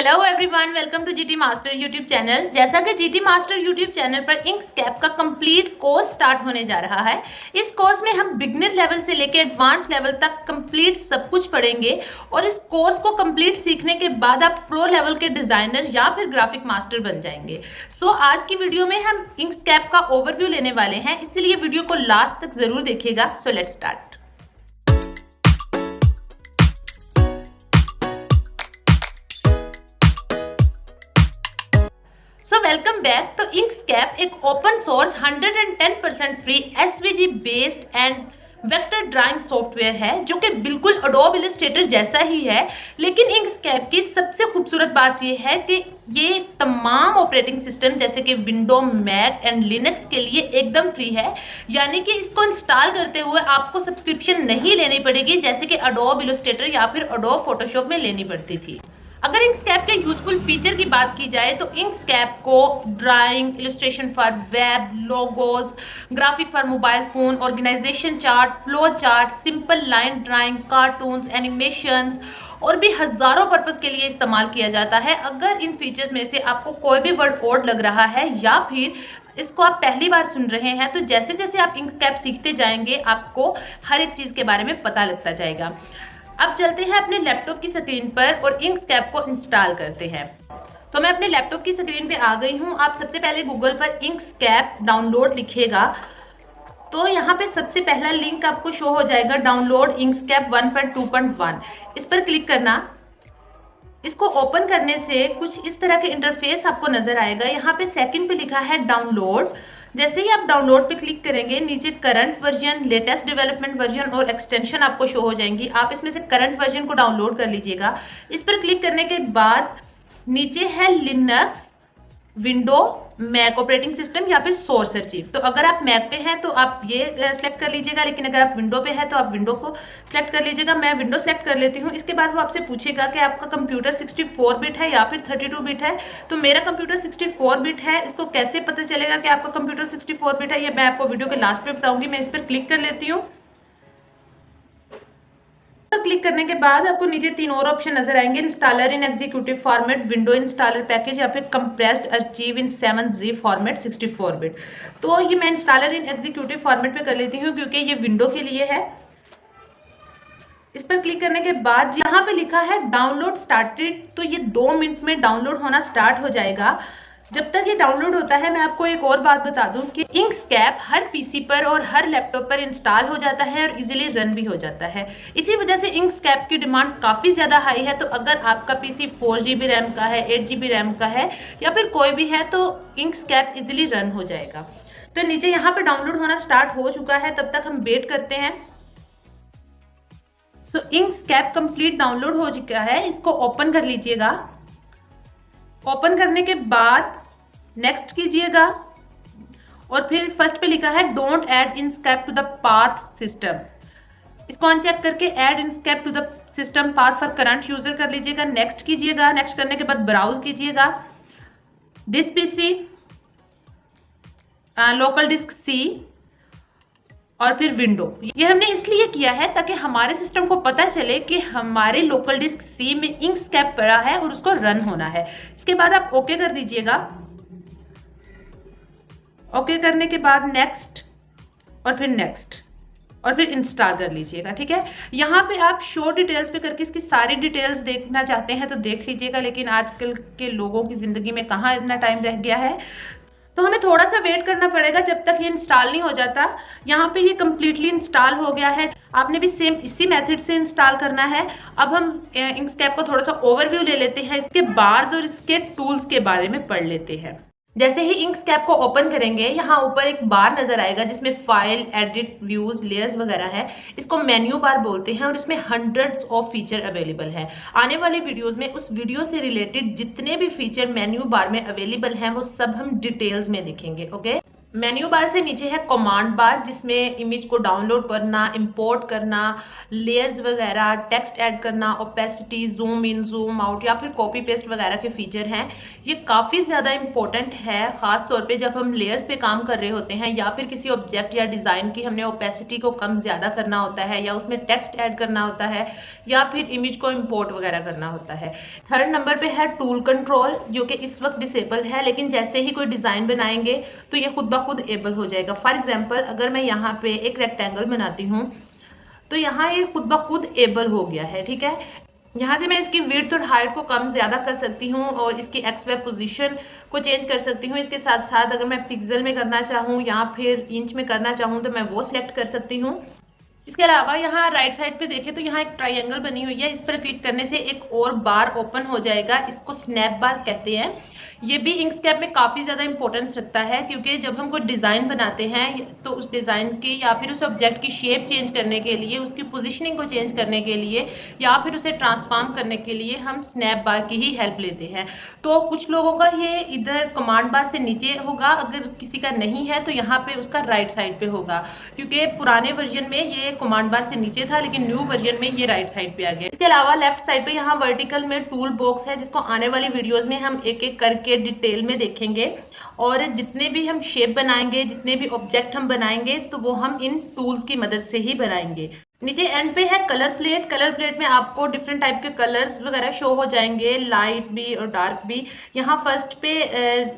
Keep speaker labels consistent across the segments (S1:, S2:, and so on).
S1: Hello everyone, welcome to GT master YouTube channel. जैसा कि GT master YouTube channel पर Inkscape का complete course start होने जा रहा है। इस कोर्स में हम बिगिनर लेवल से लेकर एडवांस लेवल तक कंप्लीट सब कुछ पढ़ेंगे और इस कोर्स को कंप्लीट सीखने के बाद आप प्रो लेवल के डिजाइनर या फिर ग्राफिक मास्टर बन जाएंगे। सो आज की वीडियो में हम इंकस्केप का ओवरव्यू लेने वाले हैं, इसलिए वीडियो को लास्ट तक जरूर देखिएगा। So let's start. Welcome back. तो इंकस्केप एक open source 110% free SVG based and vector drawing software है जो कि बिल्कुल एडोब इलस्ट्रेटर जैसा ही है। लेकिन इंकस्केप की सबसे खूबसूरत बात यह है कि ये तमाम ऑपरेटिंग सिस्टम जैसे कि विंडो, मैक एंड लिनक्स के लिए एकदम फ्री है। यानी कि इसको इंस्टॉल करते हुए आपको सब्सक्रिप्शन नहीं लेनी पड़ेगी जैसे कि एडोब इलस्ट्रेटर या फिर एडोब फोटोशॉप में लेनी पड़ती थी। अगर इंकस्केप के यूजफुल फीचर की बात की जाए तो इंकस्केप को drawing, illustration for web, logos, graphic for mobile phone, organisation chart, flow chart, simple line drawing, cartoons, animations और भी हजारों पर्पस के लिए इस्तेमाल किया जाता है। अगर इन फीचर्स में से आपको कोई भी वर्ड ओड लग रहा है या फिर इसको आप पहली बार सुन रहे हैं तो जैसे जैसे आप इंकस्केप सीखते जाएंगे आपको हर एक चीज के बारे में पता लगता जाएगा। अब चलते हैं अपने लैपटॉप की स्क्रीन पर और इंकस्केप को इंस्टॉल करते हैं। तो मैं अपने लैपटॉप की स्क्रीन पे आ गई हूँ। आप सबसे पहले गूगल पर इंकस्केप डाउनलोड लिखिएगा तो यहाँ पे सबसे पहला लिंक आपको शो हो जाएगा, डाउनलोड इंकस्केप 1.2.1। इस पर क्लिक करना। इसको ओपन करने से कुछ इस तरह के इंटरफेस आपको नजर आएगा। यहाँ पे सेकंड पे लिखा है डाउनलोड। जैसे ही आप डाउनलोड पे क्लिक करेंगे नीचे current version, latest development version और एक्सटेंशन आपको शो हो जाएंगी। आप इसमें से करंट वर्जन को डाउनलोड कर लीजिएगा। इस पर क्लिक करने के बाद नीचे है Linux, window, Mac operating system या फिर सोर्स अचीव। तो अगर आप मैक पे हैं तो आप ये सेलेक्ट कर लीजिएगा, लेकिन अगर आप विंडो पे हैं तो आप विंडो को सेलेक्ट कर लीजिएगा। मैं विंडो सेलेक्ट कर लेती हूँ। इसके बाद वो आपसे पूछेगा कि आपका कंप्यूटर 64 बिट है या फिर 32 बिट है। तो मेरा कंप्यूटर 64 बिट है। इसको कैसे पता चलेगा कि आपका कंप्यूटर 64 बिट है ये मैं आपको वीडियो के लास्ट पे बताऊंगी। मैं इस पर क्लिक कर लेती हूँ। क्लिक करने के बाद आपको नीचे तीन और ऑप्शन नजर आएंगे, installer in executive format, window installer package या फिर compressed archive in 7G format 64 bit. तो ये मैं इंस्टॉलर इन एग्जीक्यूटिव फॉर्मेट पे कर लेती हूँ क्योंकि ये विंडो के लिए है। इस पर क्लिक करने के बाद यहाँ पे लिखा है डाउनलोड स्टार्टेड, तो ये 2 मिनट में डाउनलोड होना स्टार्ट हो जाएगा। जब तक ये डाउनलोड होता है मैं आपको एक और बात बता दूं कि इंकस्केप हर पीसी पर और हर लैपटॉप पर इंस्टॉल हो जाता है और इजीली रन भी हो जाता है। इसी वजह से इंकस्केप की डिमांड काफ़ी ज़्यादा हाई है। तो अगर आपका पीसी 4GB रैम का है, 8GB रैम का है या फिर कोई भी है तो इंकस्केप इजीली रन हो जाएगा। तो नीचे यहाँ पर डाउनलोड होना स्टार्ट हो चुका है, तब तक हम वेट करते हैं। तो इंकस्केप कंप्लीट डाउनलोड हो चुका है। इसको ओपन कर लीजिएगा। ओपन करने के बाद नेक्स्ट कीजिएगा और फिर फर्स्ट पे लिखा है don't add Inkscape to the path system. इसको अनचेक करके add Inkscape to the system path for current user कर लीजिएगा। नेक्स्ट कीजिएगा। नेक्स्ट करने के बाद ब्राउज कीजिएगा। This PC, local disk C और फिर विंडो। ये हमने इसलिए किया है ताकि हमारे सिस्टम को पता चले कि हमारे लोकल डिस्क सी में इंकस्केप पड़ा है और उसको रन होना है। इसके बाद आप ओके कर दीजिएगा। ओके करने के बाद नेक्स्ट और फिर नेक्स्ट और फिर इंस्टॉल कर लीजिएगा। ठीक है, यहाँ पे आप शो डिटेल्स पे करके इसकी सारी डिटेल्स देखना चाहते हैं तो देख लीजिएगा, लेकिन आजकल के लोगों की जिंदगी में कहाँ इतना टाइम रह गया है, तो हमें थोड़ा सा वेट करना पड़ेगा जब तक ये इंस्टॉल नहीं हो जाता। यहाँ पे ये कम्प्लीटली इंस्टॉल हो गया है। आपने भी सेम इसी मेथड से इंस्टॉल करना है। अब हम इंकस्केप को थोड़ा सा ओवरव्यू ले लेते हैं, इसके बार्स और इसके टूल्स के बारे में पढ़ लेते हैं। जैसे ही इंकस्केप को ओपन करेंगे यहाँ ऊपर एक बार नजर आएगा जिसमें फाइल, एडिट, व्यूज, लेयर्स वगैरह है। इसको मेन्यू बार बोलते हैं और इसमें हंड्रेड्स ऑफ फीचर अवेलेबल है। आने वाले वीडियोस में उस वीडियो से रिलेटेड जितने भी फीचर मेन्यू बार में अवेलेबल हैं वो सब हम डिटेल्स में देखेंगे। ओके, मेन्यू बार से नीचे है कमांड बार, जिसमें इमेज को डाउनलोड करना, इंपोर्ट करना, लेयर्स वगैरह, टेक्स्ट ऐड करना, opacity, zoom in, zoom out या फिर कॉपी पेस्ट वगैरह के फीचर हैं। ये काफ़ी ज़्यादा इंपॉर्टेंट है, ख़ास तौर पे जब हम लेयर्स पे काम कर रहे होते हैं या फिर किसी ऑब्जेक्ट या डिज़ाइन की हमने ओपेसिटी को कम ज़्यादा करना होता है या उसमें टेक्स्ट ऐड करना होता है या फिर इमेज को इम्पोर्ट वगैरह करना होता है। थर्ड नंबर पे है टूल कंट्रोल, जो कि इस वक्त डिसेबल है, लेकिन जैसे ही कोई डिज़ाइन बनाएंगे तो ये खुद ब खुद एबल हो जाएगा। फॉर एग्जाम्पल अगर मैं यहाँ पे एक रेक्टेंगल बनाती हूँ तो यहाँ ये खुद ब खुद एबल हो गया है, ठीक है। यहाँ से मैं इसकी विड्थ और हाइट को कम ज़्यादा कर सकती हूँ और इसकी एक्स वाई पोजीशन को चेंज कर सकती हूँ। इसके साथ साथ अगर मैं पिक्सल में करना चाहूँ या फिर इंच में करना चाहूँ तो मैं वो सिलेक्ट कर सकती हूँ। इसके अलावा यहाँ राइट साइड पे देखें तो यहाँ एक ट्रायंगल बनी हुई है, इस पर क्लिक करने से एक और बार ओपन हो जाएगा। इसको स्नैप बार कहते हैं। ये भी इंकस्केप में काफ़ी ज़्यादा इंपॉर्टेंस रखता है, क्योंकि जब हम कोई डिज़ाइन बनाते हैं तो उस डिज़ाइन की या फिर उस ऑब्जेक्ट की शेप चेंज करने के लिए, उसकी पोजीशनिंग को चेंज करने के लिए या फिर उसे ट्रांसफॉर्म करने के लिए हम स्नैप बार की ही हेल्प लेते हैं। तो कुछ लोगों का ये इधर कमांड बार से नीचे होगा, अगर किसी का नहीं है तो यहाँ पे उसका राइट साइड पे होगा, क्योंकि पुराने वर्जन में ये कमांड बार से नीचे था लेकिन न्यू वर्जन में ये राइट साइड पे आ गया। इसके अलावा लेफ्ट साइड पे यहाँ वर्टिकल में टूल बॉक्स है, जिसको आने वाली वीडियोस में हम एक एक करके डिटेल में देखेंगे। और जितने भी हम शेप बनाएंगे, जितने भी ऑब्जेक्ट हम बनाएंगे तो वो हम इन टूल्स की मदद से ही बनाएंगे। नीचे एंड पे है कलर प्लेट। कलर प्लेट में आपको डिफरेंट टाइप के कलर्स वगैरह शो हो जाएंगे, लाइट भी और डार्क भी। यहाँ फर्स्ट पे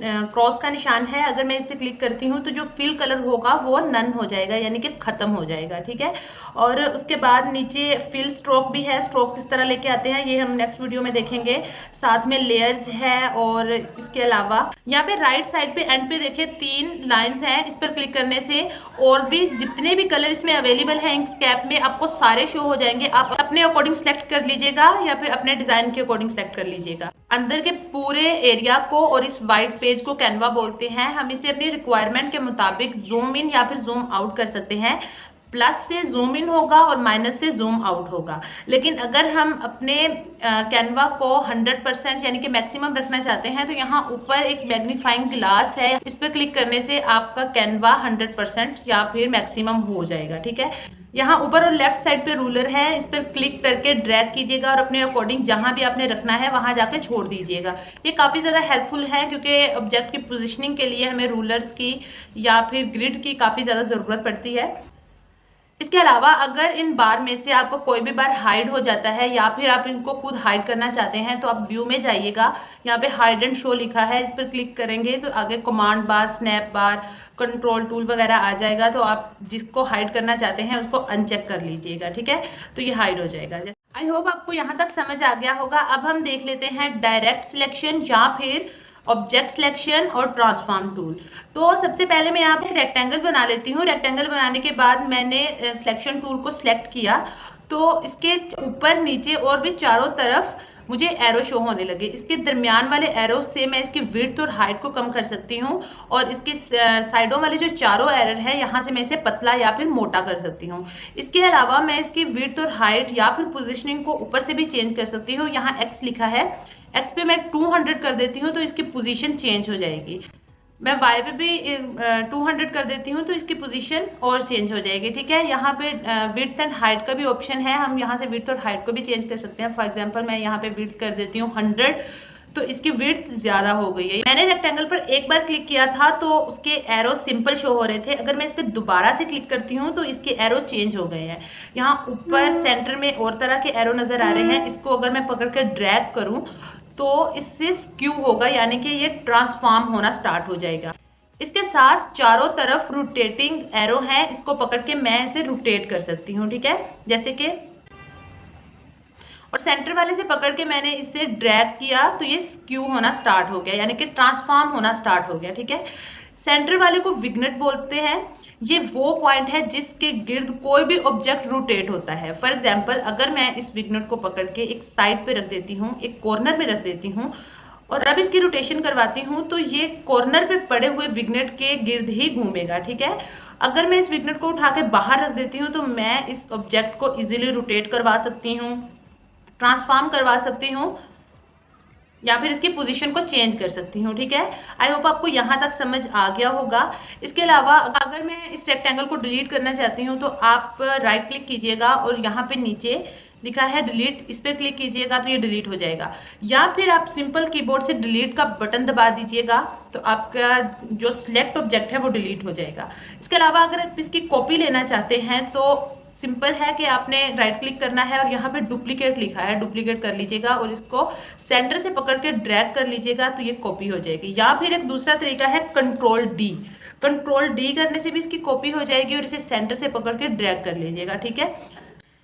S1: क्रॉस का निशान है, अगर मैं इस पर क्लिक करती हूँ तो जो फिल कलर होगा वो नन हो जाएगा, यानी कि खत्म हो जाएगा, ठीक है। और उसके बाद नीचे फिल स्ट्रोक भी है। स्ट्रोक किस तरह लेके आते हैं ये हम नेक्स्ट वीडियो में देखेंगे। साथ में लेयर्स है और इसके अलावा यहाँ पे राइट साइड पे एंड पे देखें 3 लाइंस हैं, इस पर क्लिक करने से और भी जितने भी कलर इसमें अवेलेबल हैं इंकस्केप में आपको सारे शो हो जाएंगे। आप अपने अकॉर्डिंग सेलेक्ट कर लीजिएगा या फिर अपने डिजाइन के अकॉर्डिंग सेलेक्ट कर लीजिएगा। अंदर के पूरे एरिया को और इस वाइट पेज को कैनवा बोलते हैं। हम इसे अपनी रिक्वायरमेंट के मुताबिक जूम इन या फिर जूम आउट कर सकते हैं। प्लस से जूम इन होगा और माइनस से जूम आउट होगा। लेकिन अगर हम अपने कैनवा को 100% यानी कि मैक्सिमम रखना चाहते हैं तो यहाँ ऊपर एक मैग्नीफाइंग ग्लास है, इस पर क्लिक करने से आपका कैनवा 100% या फिर मैक्सिमम हो जाएगा, ठीक है। यहाँ ऊपर और लेफ्ट साइड पे रूलर है, इस पर क्लिक करके ड्रैग कीजिएगा और अपने अकॉर्डिंग जहाँ भी आपने रखना है वहाँ जाके छोड़ दीजिएगा। ये काफ़ी ज़्यादा हेल्पफुल है, क्योंकि ऑब्जेक्ट की पोजीशनिंग के लिए हमें रूलर्स की या फिर ग्रिड की काफ़ी ज़्यादा ज़रूरत पड़ती है। इसके अलावा अगर इन बार में से आपको कोई भी बार हाइड हो जाता है या फिर आप इनको खुद हाइड करना चाहते हैं तो आप व्यू में जाइएगा, यहाँ पे हाइड एंड शो लिखा है, इस पर क्लिक करेंगे तो आगे कमांड बार, स्नैप बार, कंट्रोल टूल वगैरह आ जाएगा। तो आप जिसको हाइड करना चाहते हैं उसको अनचेक कर लीजिएगा, ठीक है, तो ये हाइड हो जाएगा। आई होप आपको यहाँ तक समझ आ गया होगा। अब हम देख लेते हैं डायरेक्ट सिलेक्शन या फिर ऑब्जेक्ट सिलेक्शन और ट्रांसफॉर्म टूल। तो सबसे पहले मैं यहाँ पे रेक्टेंगल बना लेती हूँ। रेक्टेंगल बनाने के बाद मैंने सिलेक्शन टूल को सिलेक्ट किया तो इसके ऊपर नीचे और भी चारों तरफ मुझे एरो शो होने लगे। इसके दरमियान वाले एरो से मैं इसकी विड्थ और हाइट को कम कर सकती हूँ और इसके साइडों वाले जो चारों एरर है यहाँ से मैं इसे पतला या फिर मोटा कर सकती हूँ। इसके अलावा मैं इसकी विड्थ और हाइट या फिर पोजीशनिंग को ऊपर से भी चेंज कर सकती हूँ। यहाँ एक्स लिखा है, एक्स पे मैं 200 कर देती हूँ तो इसकी पोजीशन चेंज हो जाएगी। मैं वाई पे भी 200 कर देती हूँ तो इसकी पोजीशन और चेंज हो जाएगी, ठीक है। यहाँ पे विड्थ एंड हाइट का भी ऑप्शन है, हम यहाँ से विड्थ और हाइट को भी चेंज कर सकते हैं। फॉर एग्जांपल मैं यहाँ पे विड्थ कर देती हूँ 100, तो इसकी विड्थ ज़्यादा हो गई है। मैंने रेक्टेंगल पर एक बार क्लिक किया था तो उसके एरो सिंपल शो हो रहे थे। अगर मैं इस पर दोबारा से क्लिक करती हूँ तो इसके एरो चेंज हो गए हैं। यहाँ ऊपर सेंटर में और तरह के एरो नज़र आ रहे हैं। इसको अगर मैं पकड़ कर ड्रैग करूँ तो इससे स्क्यू होगा, यानी कि ये ट्रांसफॉर्म होना स्टार्ट हो जाएगा। इसके साथ चारों तरफ रोटेटिंग एरो है, इसको पकड़ के मैं इसे रोटेट कर सकती हूँ, ठीक है, जैसे कि, और सेंटर वाले से पकड़ के मैंने इसे ड्रैग किया तो ये स्क्यू होना स्टार्ट हो गया, यानी कि ट्रांसफॉर्म होना स्टार्ट हो गया, ठीक है। सेंटर वाले को विग्नेट बोलते हैं। ये वो पॉइंट है जिसके गिर्द कोई भी ऑब्जेक्ट रोटेट होता है। फॉर एग्जांपल अगर मैं इस विग्नेट को पकड़ के एक साइड पे रख देती हूँ, एक कॉर्नर में रख देती हूँ और अब इसकी रोटेशन करवाती हूँ तो ये कॉर्नर पे पड़े हुए विग्नेट के गिर्द ही घूमेगा, ठीक है। अगर मैं इस विग्नेट को उठा के बाहर रख देती हूँ तो मैं इस ऑब्जेक्ट को इजीली रोटेट करवा सकती हूँ, ट्रांसफॉर्म करवा सकती हूँ या फिर इसकी पोजीशन को चेंज कर सकती हूँ। ठीक है, आई होप आपको यहाँ तक समझ आ गया होगा। इसके अलावा अगर मैं इस रेक्टेंगल को डिलीट करना चाहती हूँ तो आप राइट क्लिक कीजिएगा और यहाँ पे नीचे लिखा है डिलीट, इस पर क्लिक कीजिएगा तो ये डिलीट हो जाएगा। या फिर आप सिंपल कीबोर्ड से डिलीट का बटन दबा दीजिएगा तो आपका जो सिलेक्ट ऑब्जेक्ट है वो डिलीट हो जाएगा। इसके अलावा अगर आप इसकी कॉपी लेना चाहते हैं तो सिंपल है कि आपने राइट क्लिक करना है और यहाँ पे डुप्लीकेट लिखा है, डुप्लीकेट कर लीजिएगा और इसको सेंटर से पकड़ के ड्रैग कर लीजिएगा तो ये कॉपी हो जाएगी। या फिर एक दूसरा तरीका है कंट्रोल डी, कंट्रोल डी करने से भी इसकी कॉपी हो जाएगी और इसे सेंटर से पकड़ के ड्रैग कर लीजिएगा। ठीक है,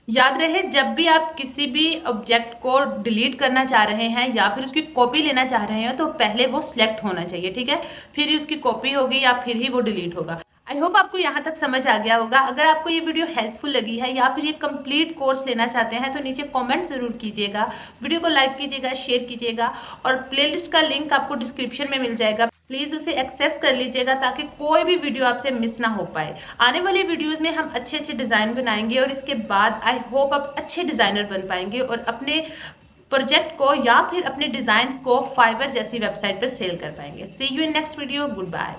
S1: याद रहे जब भी आप किसी भी ऑब्जेक्ट को डिलीट करना चाह रहे हैं या फिर उसकी कॉपी लेना चाह रहे हैं तो पहले वो सिलेक्ट होना चाहिए। ठीक है, फिर ही उसकी कॉपी होगी या फिर ही वो डिलीट होगा। आई होप आपको यहाँ तक समझ आ गया होगा। अगर आपको ये वीडियो हेल्पफुल लगी है या फिर ये कंप्लीट कोर्स लेना चाहते हैं तो नीचे कमेंट जरूर कीजिएगा, वीडियो को लाइक कीजिएगा, शेयर कीजिएगा और प्लेलिस्ट का लिंक आपको डिस्क्रिप्शन में मिल जाएगा, प्लीज़ उसे एक्सेस कर लीजिएगा ताकि कोई भी वीडियो आपसे मिस ना हो पाए। आने वाली वीडियोस में हम अच्छे अच्छे डिज़ाइन बनाएंगे और इसके बाद आई होप आप अच्छे डिज़ाइनर बन पाएंगे और अपने प्रोजेक्ट को या फिर अपने डिज़ाइंस को फाइवर जैसी वेबसाइट पर सेल कर पाएंगे। See you in next video, good bye.